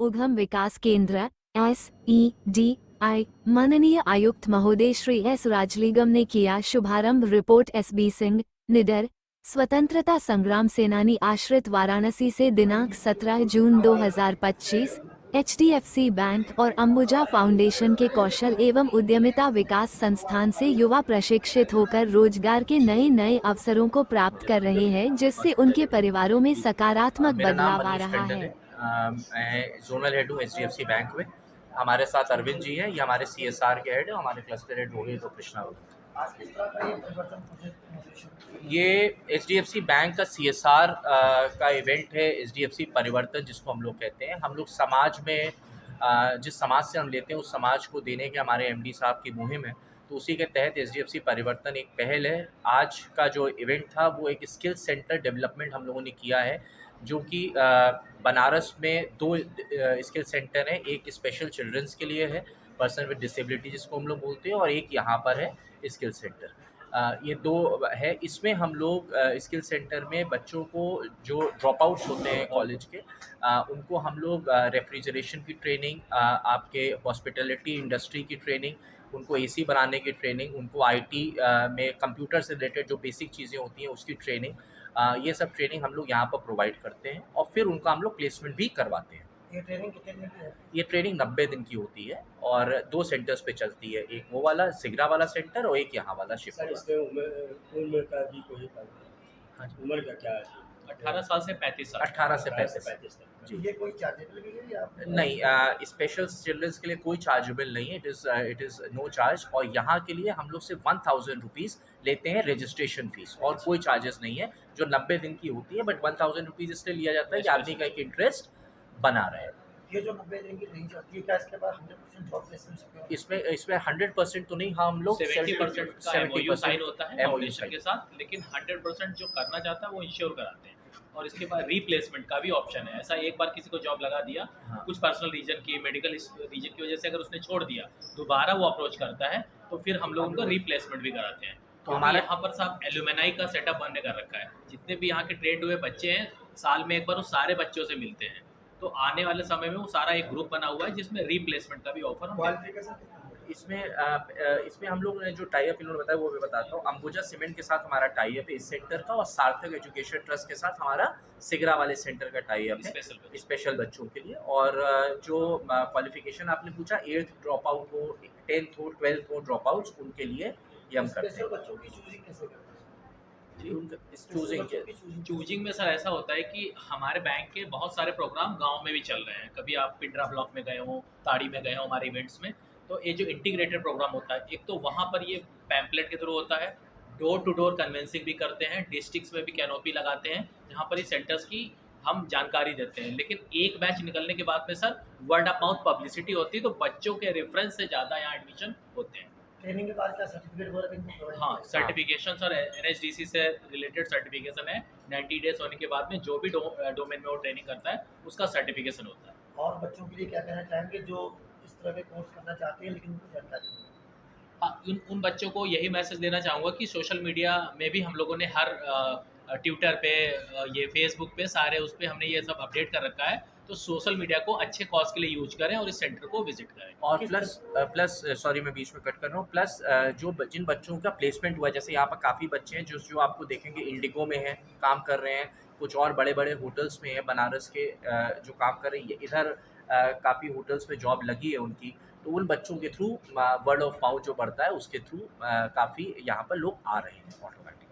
उद्यम विकास केंद्र SEDI माननीय आयुक्त महोदय श्री S राजलिंगम ने किया शुभारंभ। रिपोर्ट SB सिंह, निडर। स्वतंत्रता संग्राम सेनानी आश्रित, वाराणसी से दिनांक 17 जून 2025। HDFC बैंक और अंबुजा फाउंडेशन के कौशल एवं उद्यमिता विकास संस्थान से युवा प्रशिक्षित होकर रोजगार के नए नए अवसरों को प्राप्त कर रहे हैं, जिससे उनके परिवारों में सकारात्मक मेरा नाम बदलाव आ मनीष रहा टंडन है। है। मैं जोनल हेड हूँ HDFC बैंक में। हमारे साथ अरविंद जी हैं, ये हमारे CSR के हेड है, हमारे क्लस्टर हेड रोहित और कृष्णा। ये HDFC बैंक का CSR का इवेंट है, HDFC परिवर्तन जिसको हम लोग कहते हैं। हम लोग समाज में जिस समाज से हम लेते हैं उस समाज को देने के हमारे MD साहब की मुहिम है, तो उसी के तहत HDFC परिवर्तन एक पहल है। आज का जो इवेंट था वो एक स्किल सेंटर डेवलपमेंट हम लोगों ने किया है, जो कि बनारस में 2 स्किल सेंटर हैं। एक स्पेशल चिल्ड्रंस के लिए है, पर्सन विद डिसेबिलिटी जिसको हम लोग बोलते हैं, और एक यहाँ पर है स्किल सेंटर। ये 2 है। इसमें हम लोग स्किल सेंटर में बच्चों को जो ड्रॉप आउट्स होते हैं कॉलेज के, उनको हम लोग रेफ्रिजरेशन की ट्रेनिंग, आपके हॉस्पिटलिटी इंडस्ट्री की ट्रेनिंग, उनको AC बनाने की ट्रेनिंग, उनको IT में कंप्यूटर से रिलेटेड जो बेसिक चीज़ें होती हैं उसकी ट्रेनिंग, ये सब ट्रेनिंग हम लोग यहाँ पर प्रोवाइड करते हैं और फिर उनका हम लोग प्लेसमेंट भी करवाते हैं। ये ट्रेनिंग कितने दिन की है? ये ट्रेनिंग 90 दिन की होती है और 2 सेंटर्स पे चलती है, एक वो वाला सिगरा वाला सेंटर और एक यहाँ वाला शिफ्ट सर वाला। इसमें उम्र का भी कोई हाँ जी। उम्र का क्या है? 18 साल से 35 साल। 18 से 18 से 35। 35 तक। जी। ये कोई चार्जेबल भी है या नहीं, स्पेशल चिल्ड्रंस के लिए कोई चार्जेबल नहीं है, इट इज़ नो चार्ज। और यहाँ के लिए हम लोग सिर्फ 1000 रुपीज़ लेते हैं रजिस्ट्रेशन फीस, और कोई चार्जेस नहीं है, जो 90 दिन की होती है। बट 1000 रुपीज़ इसलिए लिया जाता है कि आदमी का एक इंटरेस्ट बना रहे। ये जो 90 दिन की रेंज होती है, क्या इसके बाद 100% जॉब प्लेसमेंट सकते हैं? इसमें 100% तो नहीं, हाँ हम लोग 70% का MOU साइन होता है MOU फाउंडेशन साइन। के साथ, लेकिन 100% जो करना चाहता है वो इंश्योर कराते हैं। और इसके बाद रीप्लेसमेंट का भी ऑप्शन है। ऐसा एक बार किसी को जॉब लगा दिया, हाँ। कुछ पर्सनल रीजन की, मेडिकल रीजन की वजह से अगर उसने छोड़ दिया, दोबारा वो अप्रोच करता है तो फिर हम लोग उनको रीप्लेसमेंट भी कराते हैं। तो हमारे यहाँ पर साहब एल्यूमिनाई का सेटअप बनने कर रखा है। जितने भी यहाँ के ट्रेंड हुए बच्चे हैं, साल में एक बार वो सारे बच्चों से मिलते हैं। तो आने वाले समय में वो सारा एक ग्रुप बना हुआ है जिसमें रीप्लेसमेंट का भी ऑफर हम देते हैं। क्वालिफिकेशन कितना है? इसमें हम लोग ने जो टाई अप इन्होंने बताया वो मैं बताता हूँ। अंबुजा सीमेंट के साथ हमारा टाई अप है इस सेंटर का, और सार्थक एजुकेशन ट्रस्ट के साथ हमारा सिगरा वाले सेंटर का टाई अप है स्पेशल बच्चों के लिए। और जो क्वालिफिकेशन आपने पूछा, 8th ड्रॉप आउट हो, 10th हो, 12th हो ड्रॉप आउट्स, उनके लिए ये हम करते स्पेशल हैं। बच्चों की चूजिंग कैसे करते हैं? जी, उनका चूजिंग के चूजिंग में सर ऐसा होता है कि हमारे बैंक के बहुत सारे प्रोग्राम गांव में भी चल रहे हैं। कभी आप पिंडरा ब्लॉक में गए हो, ताड़ी में गए हो हमारे इवेंट्स में, तो ये जो इंटीग्रेटेड प्रोग्राम होता है, एक तो वहाँ पर ये पैम्पलेट के थ्रू होता है, डोर टू डोर कन्वेंसिंग भी करते हैं, डिस्ट्रिक्ट्स में भी कैनोपी लगाते हैं जहाँ पर ये सेंटर्स की हम जानकारी देते हैं। लेकिन एक बैच निकलने के बाद में sir word of mouth publicity होती है, तो बच्चों के रेफरेंस से ज़्यादा यहाँ एडमिशन होते हैं। ट्रेनिंग के बाद क्या सर्टिफिकेट वगैरह इनको provide हाँ, करते हैं? सर्टिफिकेशन सर NHDC से रिलेटेड सर्टिफिकेशन है। 90 डेज होने के बाद में जो भी डोमेन में वो ट्रेनिंग करता है उसका सर्टिफिकेशन होता है। और बच्चों के लिए क्या कहना चाहेंगे जो इस तरह के कोर्स करना चाहते हैं लेकिन उनको जानकारी नहीं है? हाँ, उन बच्चों को यही मैसेज देना चाहूँगा कि सोशल मीडिया में भी हम लोगों ने हर ट्विटर पे, ये फेसबुक पे, सारे उस पर हमने ये सब अपडेट कर रखा है। तो सोशल मीडिया को अच्छे कॉज के लिए यूज करें और इस सेंटर को विजिट करें। और प्लस सॉरी मैं बीच में कट कर रहा हूँ, प्लस जिन बच्चों का प्लेसमेंट हुआ, जैसे यहाँ पर काफ़ी बच्चे हैं जो आपको देखेंगे इंडिगो में हैं, काम कर रहे हैं, कुछ और बड़े बड़े होटल्स में हैं बनारस के, जो काम कर रही है इधर, काफ़ी होटल्स में जॉब लगी है उनकी। तो उन बच्चों के थ्रू वर्ड ऑफ माउथ जो बढ़ता है उसके थ्रू काफ़ी यहाँ पर लोग आ रहे हैं ऑटोमेटिक।